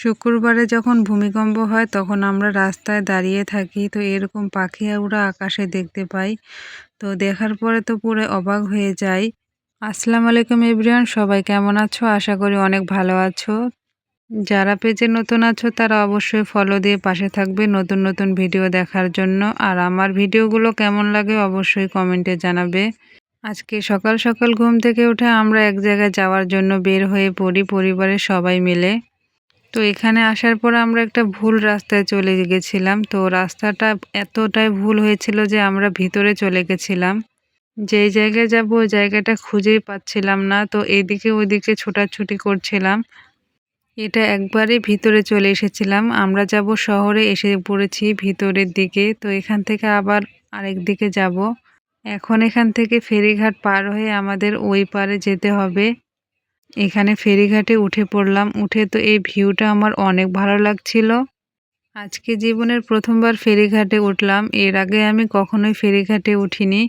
শুক্রবারে যখন ভূমিকম্প হয় তখন আমরা রাস্তায় দাঁড়িয়ে থাকি, তো এরকম পাখি উড়া আকাশে দেখতে পাই। তো দেখার পরে তো পুরো অবাক হয়ে যাই। আসসালামু আলাইকুম এভরিওয়ান, সবাই কেমন আছো? আশা করি অনেক ভালো আছো। যারা পেজে নতুন আছো তারা অবশ্যই ফলো দিয়ে পাশে থাকবে নতুন নতুন ভিডিও দেখার জন্য। আর আমার ভিডিওগুলো কেমন লাগে অবশ্যই কমেন্টে জানাবে। আজকে সকাল সকাল ঘুম থেকে উঠে আমরা এক জায়গায় যাওয়ার জন্য বের হয়ে পড়ি পরিবারের সবাই মিলে। তো এখানে আসার পর আমরা একটা ভুল রাস্তায় চলে গেছিলাম। তো রাস্তাটা এতটাই ভুল হয়েছিল যে আমরা ভিতরে চলে গেছিলাম। যেই জায়গায় যাব ওই জায়গাটা খুঁজেই পাচ্ছিলাম না। তো এদিকে ওইদিকে ছোটাছুটি করছিলাম। এটা একবারে ভিতরে চলে এসেছিলাম। আমরা যাব শহরে, এসে পড়েছি ভিতরের দিকে। তো এখান থেকে আবার আরেক দিকে যাব। এখন এখান থেকে ফেরিঘাট পার হয়ে আমাদের ওই পারে যেতে হবে। এখানে ফেরিঘাটে উঠে পড়লাম। উঠে তো এই ভিউটা আমার অনেক ভালো লাগছিল। আজকে জীবনের প্রথমবার ফেরিঘাটে উঠলাম। এর আগে আমি কখনোই ফেরিঘাটে উঠিনি।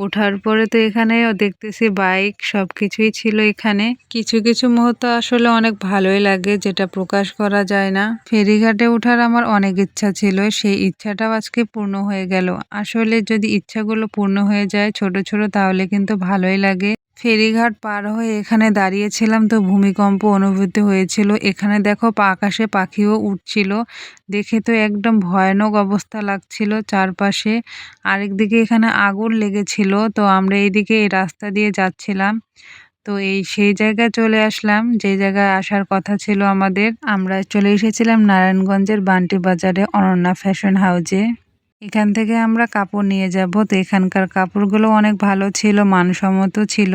ওঠার পরে তো এখানেও দেখতেছি বাইক সবকিছুই ছিল এখানে। কিছু কিছু মুহূর্ত আসলে অনেক ভালোই লাগে, যেটা প্রকাশ করা যায় না। ফেরিঘাটে ওঠার আমার অনেক ইচ্ছা ছিল, সেই ইচ্ছাটাও আজকে পূর্ণ হয়ে গেল। আসলে যদি ইচ্ছাগুলো পূর্ণ হয়ে যায় ছোট ছোট, তাহলে কিন্তু ভালোই লাগে। ফেরিঘাট পার হয়ে এখানে দাঁড়িয়েছিলাম, তো ভূমিকম্প অনুভূতি হয়েছিল। এখানে দেখো আকাশে পাখিও উঠছিল, দেখে তো একদম ভয়ানক অবস্থা লাগছিল চারপাশে। আরেকদিকে এখানে আগুন লেগেছিল। তো আমরা এইদিকে এই রাস্তা দিয়ে যাচ্ছিলাম। তো সেই জায়গায় চলে আসলাম যে জায়গায় আসার কথা ছিল আমাদের। আমরা চলে এসেছিলাম নারায়ণগঞ্জের বান্টি বাজারে অনন্যা ফ্যাশন হাউজে। এখান থেকে আমরা কাপড় নিয়ে যাব। তো এখানকার কাপড়গুলো অনেক ভালো ছিল, মানসম্মত ছিল।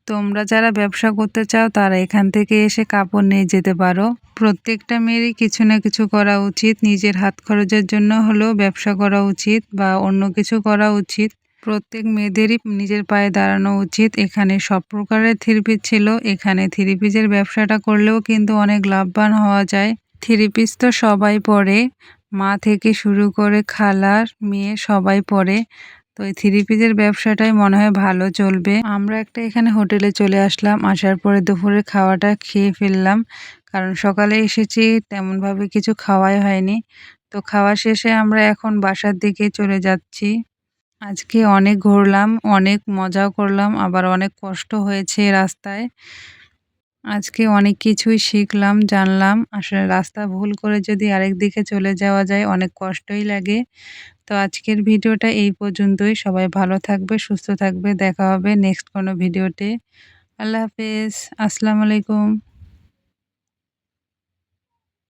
তোমরা যারা ব্যবসা করতে চাও তারা এখান থেকে এসে কাপড় নিয়ে যেতে পারো। প্রত্যেকটা মেয়েরই কিছু না কিছু করা উচিত, নিজের হাত খরচের জন্য হলেও ব্যবসা করা উচিত বা অন্য কিছু করা উচিত। প্রত্যেক মেয়েদেরই নিজের পায়ে দাঁড়ানো উচিত। এখানে সব প্রকারের থ্রি পিস ছিল। এখানে থ্রি পিসের ব্যবসাটা করলেও কিন্তু অনেক লাভবান হওয়া যায়। থ্রি পিস তো সবাই পরে, মা থেকে শুরু করে খালার মেয়ে সবাই পরে। তো এই থ্রি পিসের ব্যবসাটাই মনে হয় ভালো চলবে। আমরা একটা এখানে হোটেলে চলে আসলাম। আসার পরে দুপুরে খাওয়াটা খেয়ে ফেললাম, কারণ সকালে এসেছি তেমনভাবে কিছু খাওয়াই হয়নি। তো খাওয়া শেষে আমরা এখন বাসার দিকে চলে যাচ্ছি। আজকে অনেক ঘুরলাম, অনেক মজাও করলাম, আবার অনেক কষ্ট হয়েছে রাস্তায়। আজকে অনেক কিছুই শিখলাম, জানলাম। আসলে রাস্তা ভুল করে যদি আরেক দিকে চলে যাওয়া যায় অনেক কষ্টই লাগে। তো আজকের ভিডিওটা এই পর্যন্তই। সবাই ভালো থাকবে, সুস্থ থাকবে। দেখা হবে নেক্সট কোনো ভিডিওতে। আল্লাহ হাফেজ। আসসালামু আলাইকুম।